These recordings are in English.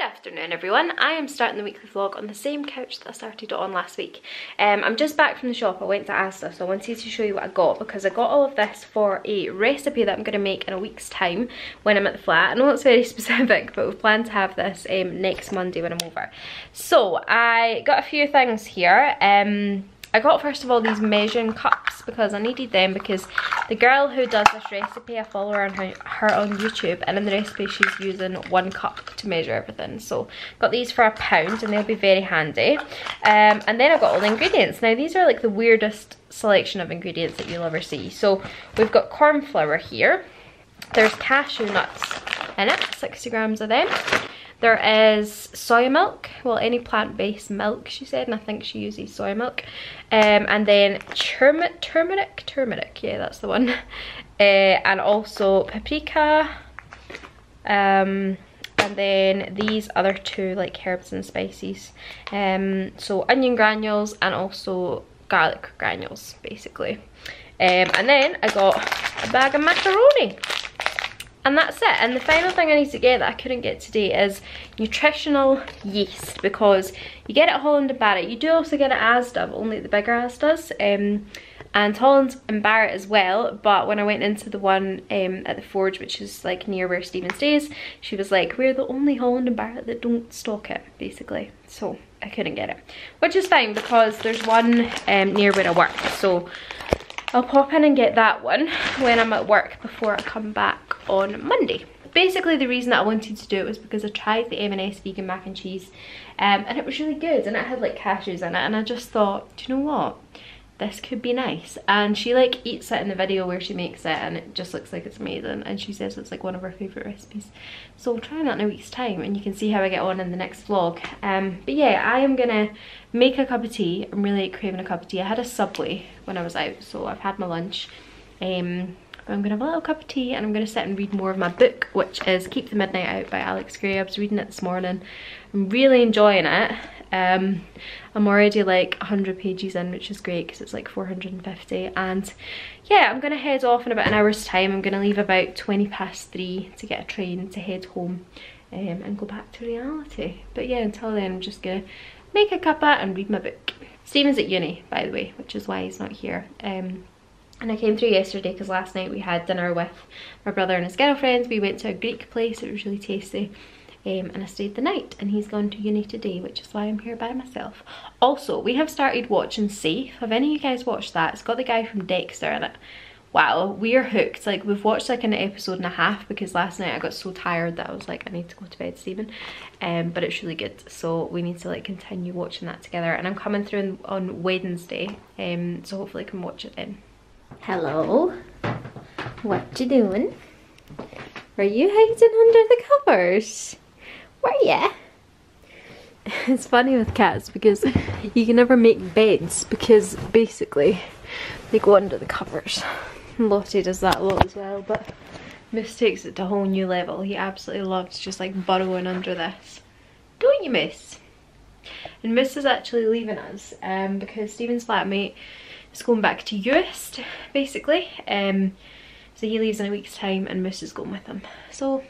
Good afternoon everyone. I am starting the weekly vlog on the same couch that I started it on last week. I'm just back from the shop. I went to Asda, so I wanted to show you what I got because I got all of this for a recipe that I'm going to make in a week's time when I'm at the flat. I know it's very specific, but we plan to have this next Monday when I'm over. So I got a few things here. I got first of all these measuring cups because I needed them because the girl who does this recipe, I follow her on YouTube, and in the recipe she's using 1 cup to measure everything. So got these for £1 and they'll be very handy. And then I got all the ingredients. Now these are like the weirdest selection of ingredients that you'll ever see. So we've got corn flour here. There's cashew nuts in it, 60 grams of them. There is soy milk, well any plant-based milk she said, and I think she uses soy milk. And then turmeric, yeah that's the one. And also paprika. And then these other 2 like herbs and spices. So onion granules and also garlic granules basically. And then I got a bag of macaroni. And that's it. And the final thing I need to get that I couldn't get today is nutritional yeast, because you get it at Holland & Barrett. You do also get it at Asda, but only at the bigger Asdas. And Holland & Barrett as well, but when I went into the one at the Forge, which is like near where Stephen stays, she was like, we're the only Holland & Barrett that don't stock it, basically. So I couldn't get it, which is fine because there's one near where I work. So I'll pop in and get that one when I'm at work before I come back on Monday. Basically the reason that I wanted to do it was because I tried the M&S vegan mac and cheese and it was really good, and it had like cashews in it, and I just thought, do you know what, this could be nice. And she like eats it in the video where she makes it and it just looks like it's amazing, and she says it's like one of her favourite recipes. So I'm trying that in a week's time and you can see how I get on in the next vlog. But yeah, I am gonna make a cup of tea. I'm really craving a cup of tea. I had a Subway when I was out, so I've had my lunch. I'm gonna have a little cup of tea and I'm gonna sit and read more of my book, which is Keep the Midnight Out by Alex Gray. I was reading it this morning. I'm really enjoying it. I'm already like 100 pages in, which is great because it's like 450. And yeah, I'm gonna head off in about an hour's time. I'm gonna leave about 3:20 to get a train to head home and go back to reality. But yeah, until then I'm just gonna make a cuppa and read my book. Stephen's at uni, by the way, which is why he's not here. And I came through yesterday because last night we had dinner with my brother and his girlfriends. We went to a Greek place, it was really tasty. And I stayed the night, and he's gone to uni today, which is why I'm here by myself. Also, we have started watching Safe. Have any of you guys watched that? It's got the guy from Dexter in it. Wow, we are hooked. Like, we've watched like an episode and a half because last night I got so tired that I was like, I need to go to bed, Stephen. But it's really good, so we need to like continue watching that together. And I'm coming through on Wednesday, so hopefully I can watch it then. Hello, what you doing? Are you hiding under the covers? Where ya? It's funny with cats because you can never make beds because basically they go under the covers. Lottie does that a lot as well, but Moose takes it to a whole new level. He absolutely loves just like burrowing under this. Don't you, Moose? And Moose is actually leaving us because Stephen's flatmate is going back to Uist, basically. So he leaves in a week's time and Moose is going with him. So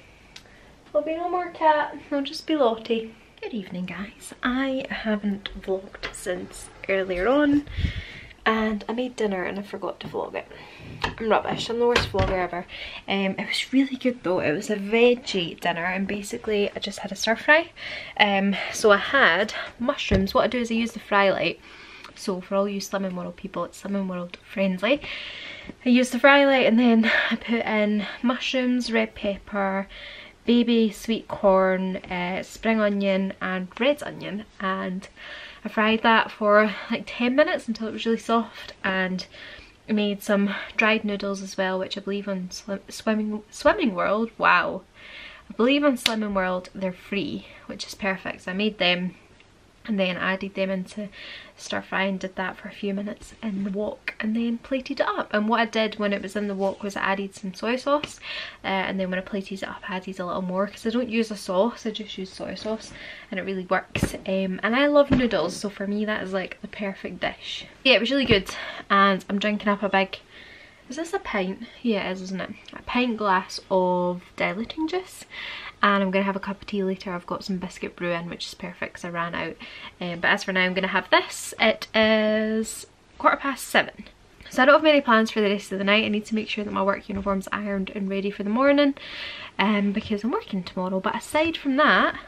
there'll be no more cat, it'll just be Lottie. Good evening guys. I haven't vlogged since earlier on and I made dinner and I forgot to vlog it. I'm rubbish, I'm the worst vlogger ever. It was really good though. It was a veggie dinner and basically I just had a stir fry. So I had mushrooms. What I do is I use the fry light. So for all you Slimming World people, it's Slimming World friendly. I use the fry light and then I put in mushrooms, red pepper, baby sweet corn, spring onion and red onion, and I fried that for like 10 minutes until it was really soft, and I made some dried noodles as well, which I believe on Swimming World, wow, I believe on Slimming World they're free, which is perfect. So I made them and then added them into stir fry and did that for a few minutes in the wok and then plated it up. And what I did when it was in the wok was I added some soy sauce, and then when I plated it up I added a little more because I don't use a sauce, I just use soy sauce and it really works. And I love noodles, so for me that is like the perfect dish. Yeah, it was really good, and I'm drinking up a big, is this a pint? Yeah it is, isn't it? A pint glass of diluting juice. and I'm going to have a cup of tea later. I've got some biscuit brewing, which is perfect because I ran out. But as for now, I'm going to have this. It is 7:15. So I don't have many plans for the rest of the night. I need to make sure that my work uniform's ironed and ready for the morning, because I'm working tomorrow. But aside from that,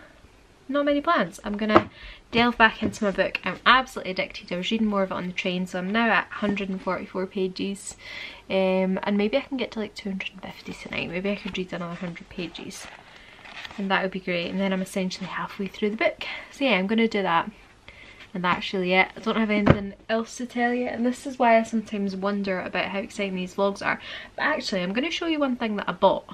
not many plans. I'm gonna delve back into my book. I'm absolutely addicted. I was reading more of it on the train, so I'm now at 144 pages. And maybe I can get to like 250 tonight. Maybe I could read another 100 pages. And that would be great. And then I'm essentially halfway through the book. So yeah, I'm gonna do that. And that's really it. I don't have anything else to tell you, and this is why I sometimes wonder about how exciting these vlogs are. But actually, I'm going to show you one thing that I bought.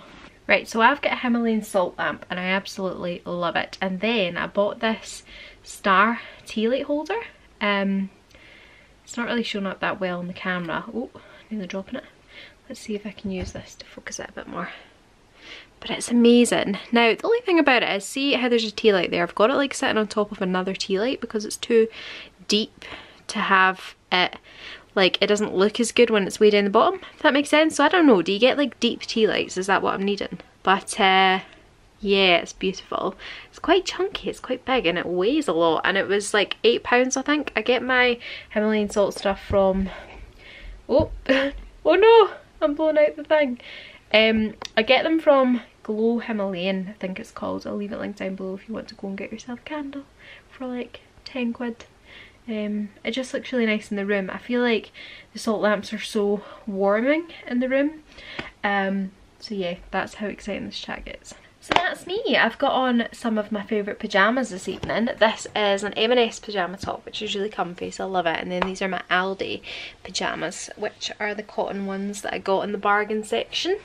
Right, so I've got a Himalayan salt lamp and I absolutely love it. And then I bought this star tea light holder. It's not really showing up that well on the camera. Oh, nearly dropping it. Let's see if I can use this to focus it a bit more. But it's amazing. Now, the only thing about it is, see how there's a tea light there? I've got it like sitting on top of another tea light because it's too deep to have it, like, it doesn't look as good when it's way down the bottom, if that makes sense. So I don't know, do you get like deep tea lights? Is that what I'm needing? But yeah, it's beautiful. It's quite chunky, it's quite big, and it weighs a lot. And it was like £8, I think. I get my Himalayan salt stuff from, oh no, I'm blowing out the thing. I get them from Glow Himalayan, I think it's called. I'll leave it linked down below if you want to go and get yourself a candle for like 10 quid. It just looks really nice in the room. I feel like the salt lamps are so warming in the room. So yeah, that's how exciting this chat gets. So that's me. I've got on some of my favourite pyjamas this evening. This is an M&S pyjama top, which is really comfy, so I love it. And then these are my Aldi pyjamas, which are the cotton ones that I got in the bargain section.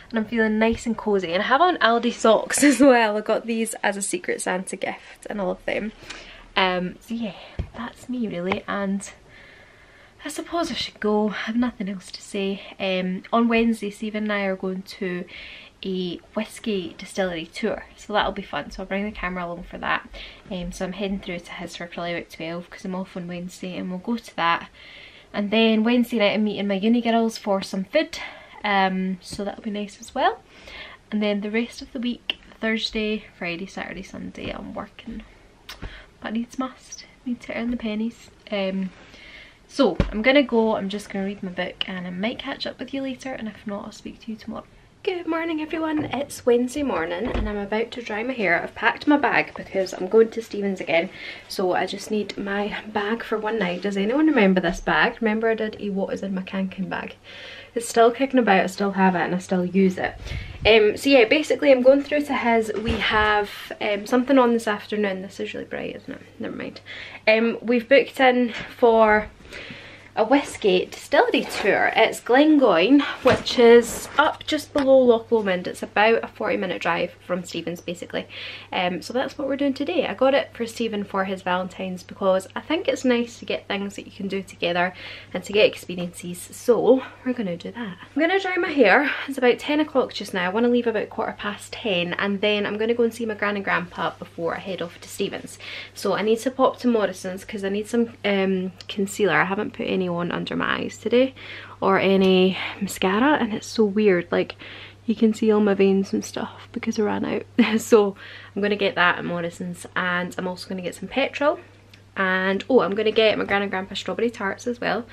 And I'm feeling nice and cosy. And I have on Aldi socks as well. I got these as a Secret Santa gift, and I love them. So yeah, that's me really. And I suppose I should go. I have nothing else to say. On Wednesday, Stephen and I are going to a whiskey distillery tour, so that'll be fun. So I'll bring the camera along for that. So I'm heading through to his for probably about 12 because I'm off on Wednesday, and we'll go to that. And then Wednesday night I'm meeting my uni girls for some food, so that'll be nice as well. And then the rest of the week, Thursday, Friday, Saturday, Sunday, I'm working, but needs must, need to earn the pennies. So I'm gonna go. I'm just gonna read my book, and I might catch up with you later, and if not, I'll speak to you tomorrow. Good morning everyone, it's Wednesday morning and I'm about to dry my hair. I've packed my bag because I'm going to Stephen's again, so I just need my bag for one night. Does anyone remember this bag? Remember I did a what is in my Kanken bag? It's still kicking about, I still have it and I still use it. So yeah, basically I'm going through to his. We have something on this afternoon. This is really bright, isn't it? Never mind. We've booked in for a whiskey distillery tour. It's Glengoyne, which is up just below Loch Lomond. It's about a 40-minute drive from Stephen's basically. So that's what we're doing today. I got it for Stephen for his Valentine's because I think it's nice to get things that you can do together and to get experiences, so we're gonna do that. I'm gonna dry my hair. It's about 10 o'clock just now. I want to leave about 10:15, and then I'm gonna go and see my gran and grandpa before I head off to Stephen's. So I need to pop to Morrison's because I need some concealer. I haven't put any on under my eyes today or any mascara, and it's so weird, like you can see all my veins and stuff because I ran out. So I'm gonna get that at Morrison's, and I'm also gonna get some petrol, and oh, I'm gonna get my gran and grandpa strawberry tarts as well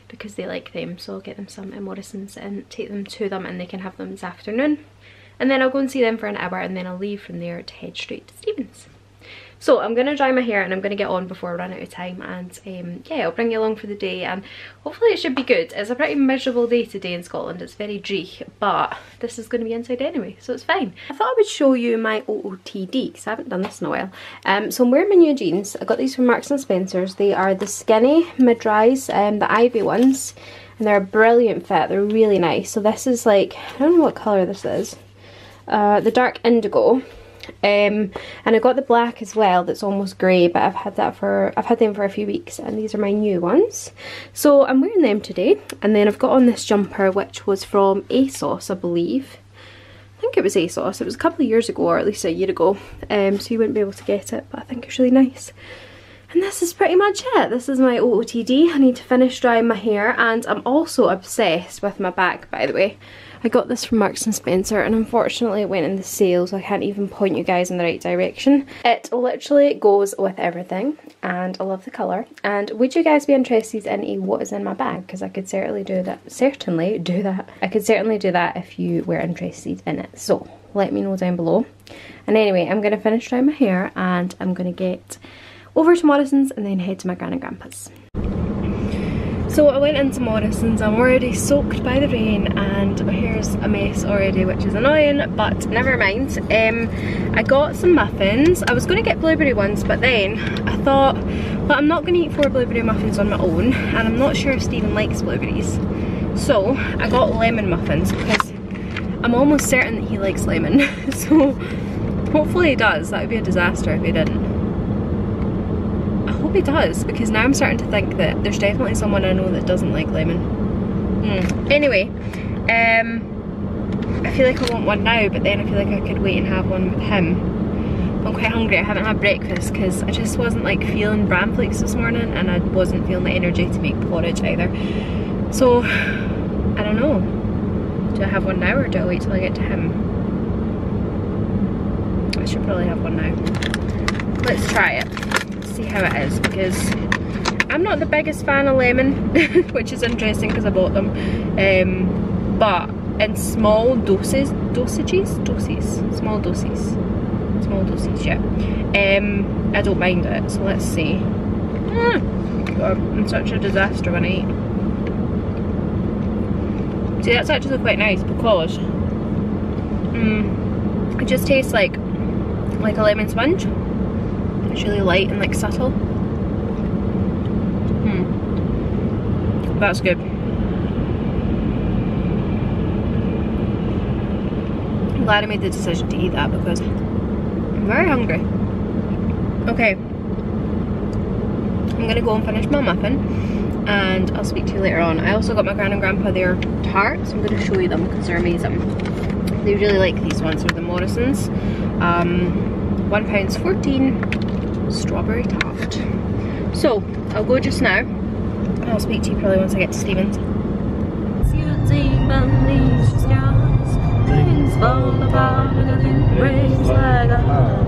because they like them, so I'll get them some at Morrison's and take them to them, and they can have them this afternoon, and then I'll go and see them for an hour, and then I'll leave from there to head straight to Stephen's. So I'm going to dry my hair and I'm going to get on before I run out of time, and yeah, I'll bring you along for the day and hopefully it should be good. It's a pretty miserable day today in Scotland, it's very dreich, but this is going to be inside anyway, so it's fine. I thought I would show you my OOTD because I haven't done this in a while. So I'm wearing my new jeans. I got these from Marks and Spencer's. They are the skinny mid-rise, the ivy ones, and they're a brilliant fit. They're really nice. So this is like, I don't know what colour this is, the dark indigo. And I got the black as well that's almost grey, but I've had them for a few weeks, and these are my new ones. So I'm wearing them today, and then I've got on this jumper which was from ASOS, I believe. I think it was ASOS. It was a couple of years ago, or at least a year ago, so you wouldn't be able to get it, but I think it's really nice. And this is pretty much it. This is my OOTD. I need to finish drying my hair, and I'm also obsessed with my back, by the way. I got this from Marks and Spencer, and unfortunately it went in the sale, so I can't even point you guys in the right direction. It literally goes with everything, and I love the colour. And would you guys be interested in what is in my bag? Because I could certainly do that. I could certainly do that if you were interested in it. So let me know down below. And anyway, I'm going to finish drying my hair, and I'm going to get over to Morrison's and then head to my gran and grandpa's. So I went into Morrison's. I'm already soaked by the rain and my hair's a mess already, which is annoying, but never mind. I got some muffins. I was going to get blueberry ones, but then I thought, well, I'm not going to eat 4 blueberry muffins on my own, and I'm not sure if Stephen likes blueberries. So I got lemon muffins because I'm almost certain that he likes lemon. So hopefully he does. That would be a disaster if he didn't. I hope he does, because now I'm starting to think that there's definitely someone I know that doesn't like lemon. Anyway, I feel like I want one now, but then I feel like I could wait and have one with him. I'm quite hungry. I haven't had breakfast because I just wasn't like feeling bran flakes this morning, and I wasn't feeling the energy to make porridge either. So I don't know. Do I have one now or do I wait till I get to him? I should probably have one now. Let's try it. See how it is, because I'm not the biggest fan of lemon, which is interesting because I bought them, but in small doses, yeah, I don't mind it. So let's see. God, I'm such a disaster when I eat. See, that's actually quite nice because it just tastes like a lemon sponge. It's really light and like subtle. That's good. I'm glad I made the decision to eat that because I'm very hungry. Okay, I'm gonna go and finish my muffin, and I'll speak to you later on. I also got my gran and grandpa their tarts. I'm gonna show you them because they're amazing. They really like these ones. They're the Morrison's. £1.14. Strawberry tart. So I'll go just now. I'll speak to you probably once I get to Stephen's. Things fall apart and nothing breaks like a heart.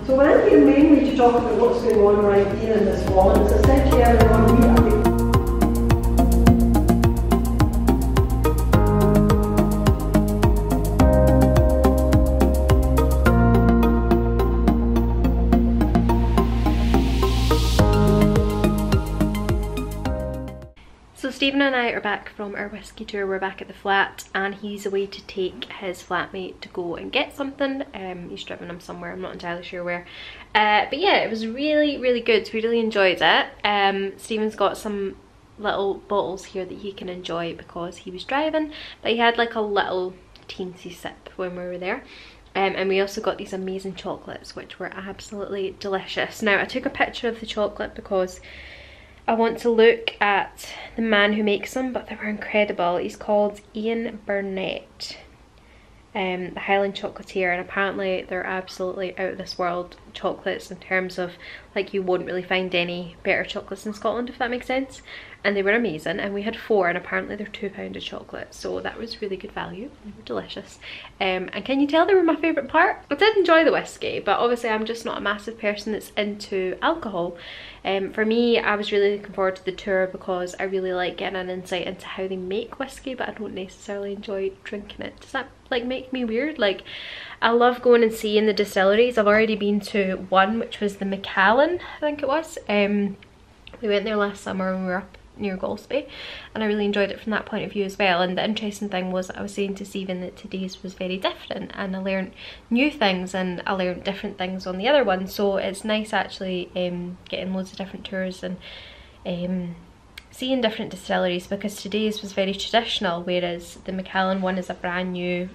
So when I'm here mainly to talk about what's going on right here in this wall, and it's essentially everyone here. So Stephen and I are back from our whiskey tour. We're back at the flat, and he's away to take his flatmate to go and get something. He's driven him somewhere, I'm not entirely sure where. But yeah, it was really good. So we really enjoyed it. Stephen's got some little bottles here that he can enjoy because he was driving, but he had like a little teensy sip when we were there. And we also got these amazing chocolates, which were absolutely delicious. Now I took a picture of the chocolate because I want to look at the man who makes them, but they were incredible. He's called Ian Burnett, the Highland Chocolatier, and apparently they're absolutely out of this world chocolates in terms of, like, you won't really find any better chocolates in Scotland, if that makes sense. and they were amazing, and we had 4, and apparently they're £2 a chocolate, so that was really good value. They were delicious. And can you tell they were my favourite part? I did enjoy the whiskey, but obviously I'm just not a massive person that's into alcohol. For me, I was really looking forward to the tour because I really like getting an insight into how they make whiskey, but I don't necessarily enjoy drinking it. Does that like make me weird? Like, I love going and seeing the distilleries. I've already been to one, which was the Macallan, I think it was. We went there last summer when we were up near Golspie, and I really enjoyed it from that point of view as well. And the interesting thing was, I was saying to Stephen that today's was very different, and I learned new things and I learned different things on the other one. So it's nice actually getting loads of different tours and seeing different distilleries, because today's was very traditional, whereas the Macallan one is a brand new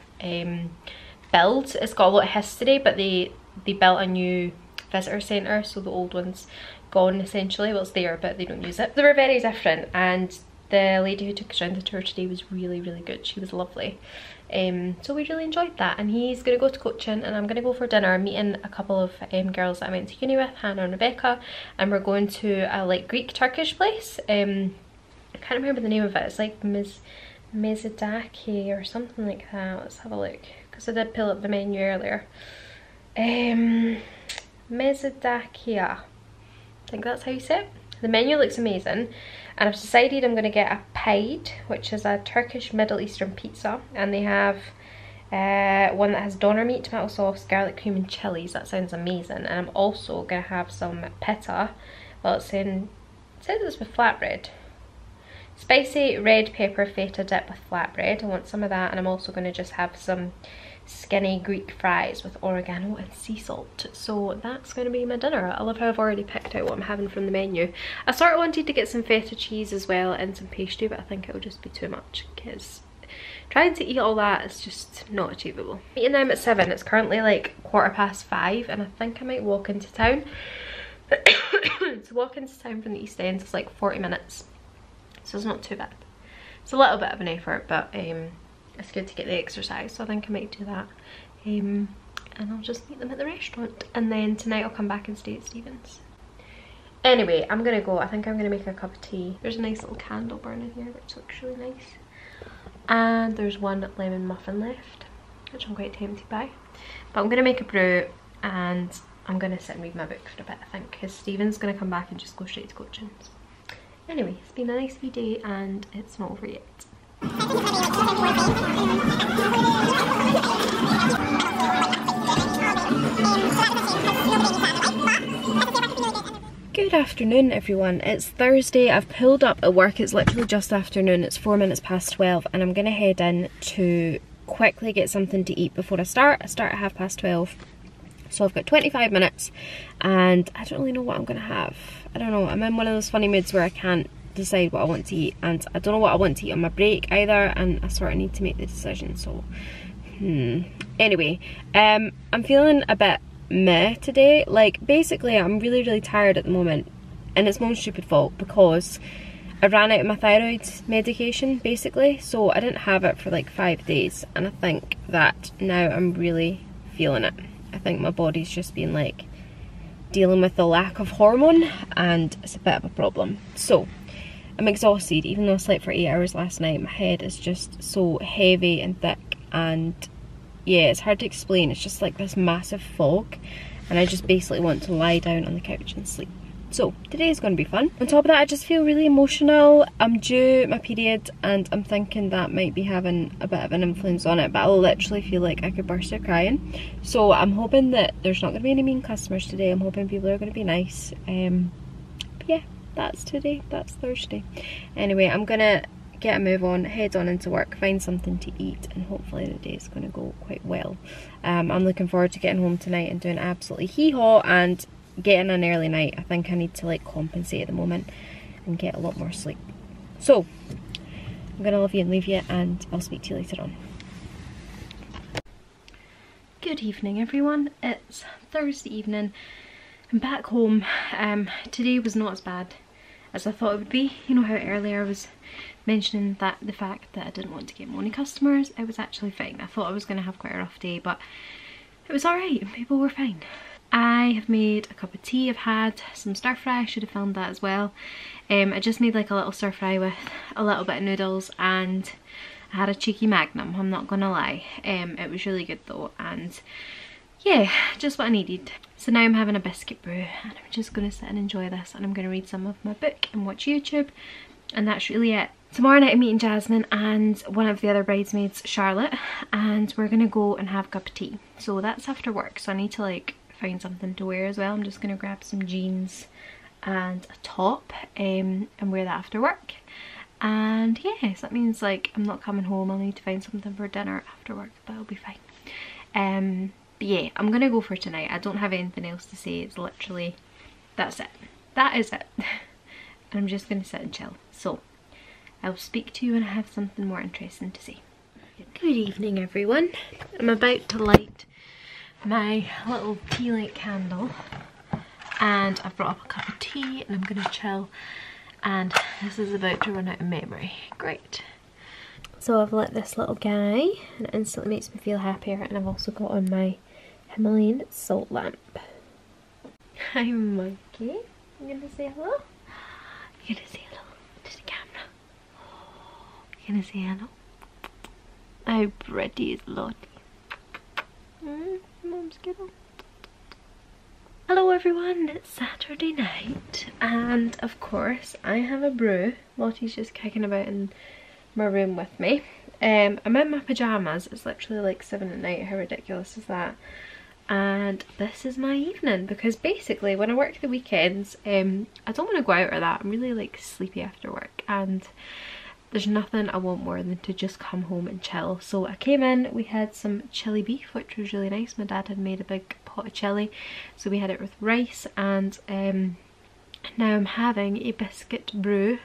build. It's got a lot of history, but they built a new visitor centre, so the old one's gone essentially. Well, it's there, but they don't use it. They were very different, and the lady who took us around the tour today was really good. She was lovely. So we really enjoyed that, and he's going to go to coaching and I'm going to go for dinner. I'm meeting a couple of girls that I went to uni with, Hannah and Rebecca, and we're going to a like Greek Turkish place. I can't remember the name of it. It's like Mezidaki or something like that. Let's have a look, because I did pull up the menu earlier. Mezidakia, I think that's how you say it. The menu looks amazing, and I've decided I'm going to get a pied, which is a Turkish Middle Eastern pizza, and they have one that has doner meat, tomato sauce, garlic cream and chilies. That sounds amazing. And I'm also going to have some pita. Well, it says it's with flatbread. Spicy red pepper feta dip with flatbread. I want some of that, and I'm also going to just have some skinny Greek fries with oregano and sea salt. So that's going to be my dinner. I love how I've already picked out what I'm having from the menu. I sort of wanted to get some feta cheese as well and some pastry, but I think it would just be too much, because trying to eat all that is just not achievable. Eating them at 7. It's currently like 5:15, and I think I might walk into town. To walk into town from the East End is like 40 minutes, so it's not too bad. It's a little bit of an effort, but it's good to get the exercise, so I think I might do that. And I'll just meet them at the restaurant, and then tonight I'll come back and stay at Stephen's. Anyway, I'm gonna go. I think I'm gonna make a cup of tea. There's a nice little candle burning here, which looks really nice. And there's one lemon muffin left, which I'm quite tempted by. But I'm gonna make a brew, and I'm gonna sit and read my book for a bit, I think, because Stephen's gonna come back and just go straight to coaching. Anyway, it's been a nice wee day, and it's not over yet. Good afternoon everyone, it's Thursday. I've pulled up at work, it's literally just afternoon, it's 4 minutes past 12, and I'm going to head in to quickly get something to eat before I start. I start at 12:30, so I've got 25 minutes and I don't really know what I'm going to have. I don't know, I'm in one of those funny moods where I can't decide what I want to eat, and I don't know what I want to eat on my break either, and I sort of need to make the decision. So anyway, I'm feeling a bit meh today. Like, basically I'm really tired at the moment, and it's my own stupid fault because I ran out of my thyroid medication basically, so I didn't have it for like 5 days, and I think that now I'm really feeling it. I think my body's just been like dealing with the lack of hormone, and it's a bit of a problem. So I'm exhausted, even though I slept for 8 hours last night. My head is just so heavy and thick, and yeah, it's hard to explain. It's just like this massive fog, and I just basically want to lie down on the couch and sleep. So today is going to be fun. On top of that, I just feel really emotional. I'm due my period, and I'm thinking that might be having a bit of an influence on it, but I literally feel like I could burst out crying. So I'm hoping that there's not going to be any mean customers today. I'm hoping people are going to be nice. But yeah, that's today, that's Thursday. Anyway, I'm gonna get a move on, head on into work, find something to eat, and hopefully the day is gonna go quite well. I'm looking forward to getting home tonight and doing absolutely hee-haw and getting an early night. I think I need to like compensate at the moment and get a lot more sleep. So I'm gonna love you and leave you, and I'll speak to you later on. Good evening everyone, it's Thursday evening. I'm back home. Today was not as bad as I thought it would be. You know how earlier I was mentioning that the fact that I didn't want to get morning customers, it was actually fine. I thought I was going to have quite a rough day, but it was alright and people were fine. I have made a cup of tea. I've had some stir fry. I should have filmed that as well. I just made like a little stir fry with a little bit of noodles, and I had a cheeky Magnum, I'm not gonna lie. It was really good though, and yeah, just what I needed. So now I'm having a biscuit brew, and I'm just gonna sit and enjoy this, and I'm gonna read some of my book and watch YouTube, and that's really it. Tomorrow night I'm meeting Jasmine and one of the other bridesmaids, Charlotte, and we're gonna go and have a cup of tea. So that's after work, so I need to like find something to wear as well. I'm just gonna grab some jeans and a top and wear that after work. And yes, that means like I'm not coming home. I'll need to find something for dinner after work, but I'll be fine. But yeah, I'm gonna go for tonight. I don't have anything else to say. It's literally, that's it. That is it. And I'm just gonna sit and chill. So I'll speak to you when I have something more interesting to say. Good evening, everyone. I'm about to light my little tea light candle, and I've brought up a cup of tea, and I'm gonna chill, and this is about to run out of memory. Great. So I've lit this little guy, and it instantly makes me feel happier, and I've also got on my Himalayan salt lamp. Hi monkey, you gonna say hello? You gonna say hello to the camera? You gonna say hello? How pretty is Lottie? Mom's kiddo. Hello everyone, it's Saturday night, and of course I have a brew. Lottie's just kicking about in my room with me. I'm in my pyjamas. It's literally like 7 at night. How ridiculous is that? And this is my evening, because basically when I work the weekends, I don't want to go out or that. I'm really like sleepy after work, and there's nothing I want more than to just come home and chill. So I came in, we had some chili beef, which was really nice. My dad had made a big pot of chili, so we had it with rice, and now I'm having a biscuit brew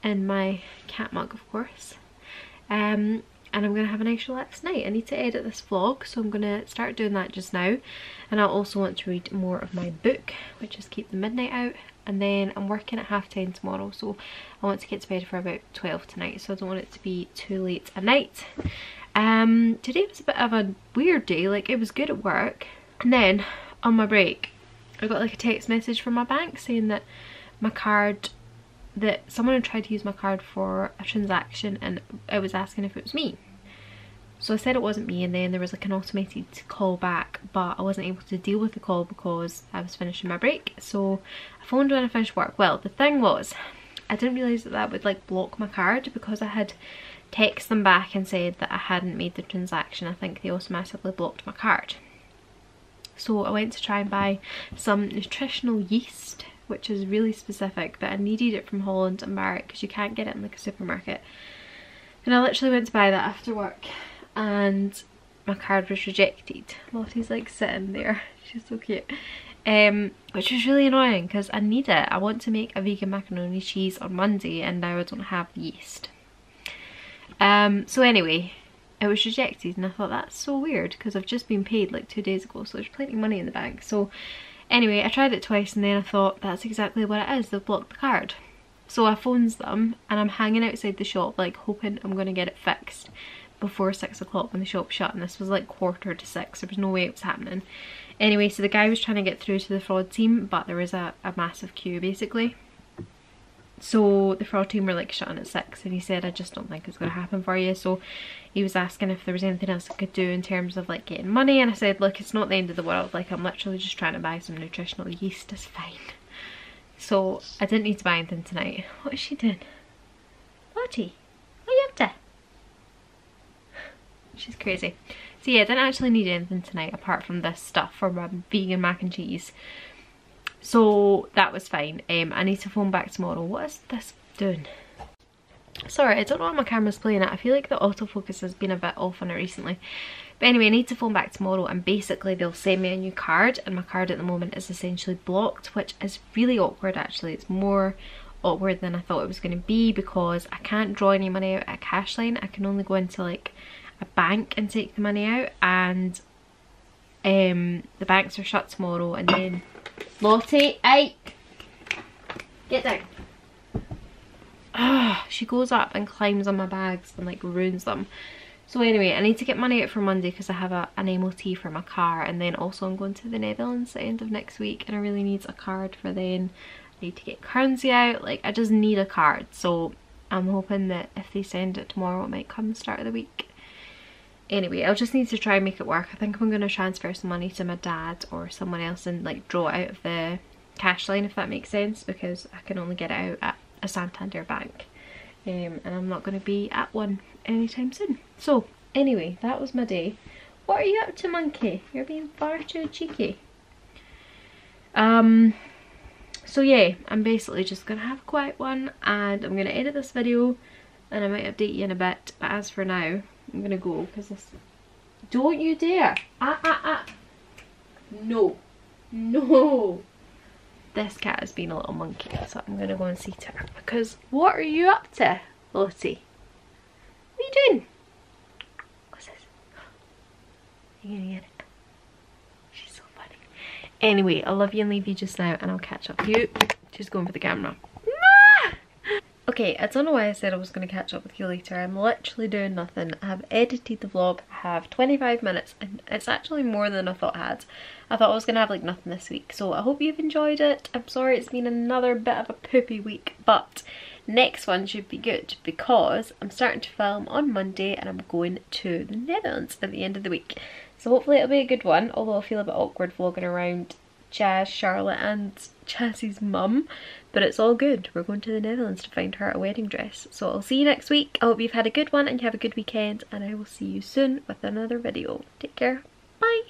in my cat mug, of course. And I'm going to have a nice relaxed night. I need to edit this vlog, so I'm going to start doing that just now. And I also want to read more of my book, which is Keep the Midnight Out. And then I'm working at 10:30 tomorrow, so I want to get to bed for about 12 tonight, so I don't want it to be too late at night. Today was a bit of a weird day. Like, it was good at work, and then on my break I got like a text message from my bank saying that my card, that someone had tried to use my card for a transaction, and it was asking if it was me. So I said it wasn't me, and then there was like an automated call back, but I wasn't able to deal with the call because I was finishing my break. So I phoned when I finished work. Well, the thing was, I didn't realise that that would like block my card, because I had texted them back and said that I hadn't made the transaction. I think they automatically blocked my card. So I went to try and buy some nutritional yeast, which is really specific, but I needed it from Holland and Barrett because you can't get it in like a supermarket. And I literally went to buy that after work, and my card was rejected. Lottie's like sitting there, she's so cute. Which is really annoying because I need it. I want to make a vegan macaroni cheese on Monday, and now I don't have yeast. So anyway, it was rejected, and I thought that's so weird because I've just been paid like 2 days ago, so there's plenty of money in the bank. So anyway, I tried it twice, and then I thought that's exactly what it is, they've blocked the card. So I phones them, and I'm hanging outside the shop like hoping I'm going to get it fixed before 6 o'clock when the shop shut, and this was like 5:45. There was no way it was happening. Anyway, so the guy was trying to get through to the fraud team, but there was a massive queue basically. So the fraud team were like shutting at 6, and he said, I just don't think it's going to happen for you. So he was asking if there was anything else I could do in terms of like getting money, and I said, look, it's not the end of the world, like I'm literally just trying to buy some nutritional yeast, it's fine. So I didn't need to buy anything tonight. What is she doing? Lottie, what are you up to? She's crazy. So yeah, I didn't actually need anything tonight apart from this stuff for my vegan mac and cheese. So that was fine. I need to phone back tomorrow. What is this doing? Sorry, I don't know what my camera's playing at. I feel like the autofocus has been a bit off on it recently. But anyway, I need to phone back tomorrow, and basically they'll send me a new card, and my card at the moment is essentially blocked, which is really awkward actually. It's more awkward than I thought it was going to be, because I can't draw any money out at Cashline. I can only go into like a bank and take the money out, and the banks are shut tomorrow. And then Lottie, hey, get down. She goes up and climbs on my bags and like ruins them. So anyway, I need to get money out for Monday because I have an MOT for my car, and then also I'm going to the Netherlands at the end of next week and I really need a card for then. I need to get currency out, like I just need a card. So I'm hoping that if they send it tomorrow it might come the start of the week. Anyway, I'll just need to try and make it work. I think I'm going to transfer some money to my dad or someone else and like draw it out of the cash line, if that makes sense, because I can only get it out at a Santander bank. And I'm not going to be at one anytime soon. So anyway, that was my day. What are you up to, monkey? You're being far too cheeky. So yeah, I'm basically just gonna have a quiet one and I'm gonna edit this video and I might update you in a bit, but as for now I'm gonna go because this, don't you dare, no, this cat has been a little monkey, so I'm gonna go and see to her. Because what are you up to, Lottie? What are you doing? What's this? You gonna get it? She's so funny. Anyway, I'll love you and leave you just now and I'll catch up with you. She's going for the camera. Okay, I don't know why I said I was going to catch up with you later. I'm literally doing nothing. I have edited the vlog. I have 25 minutes and it's actually more than I thought I had. I thought I was going to have like nothing this week. So I hope you've enjoyed it. I'm sorry it's been another bit of a poopy week, but next one should be good because I'm starting to film on Monday and I'm going to the Netherlands at the end of the week. So hopefully it'll be a good one, although I feel a bit awkward vlogging around Jazz, Charlotte and Jazz's mum, but it's all good. We're going to the Netherlands to find her a wedding dress. So I'll see you next week. I hope you've had a good one and you have a good weekend, and I will see you soon with another video. Take care. Bye.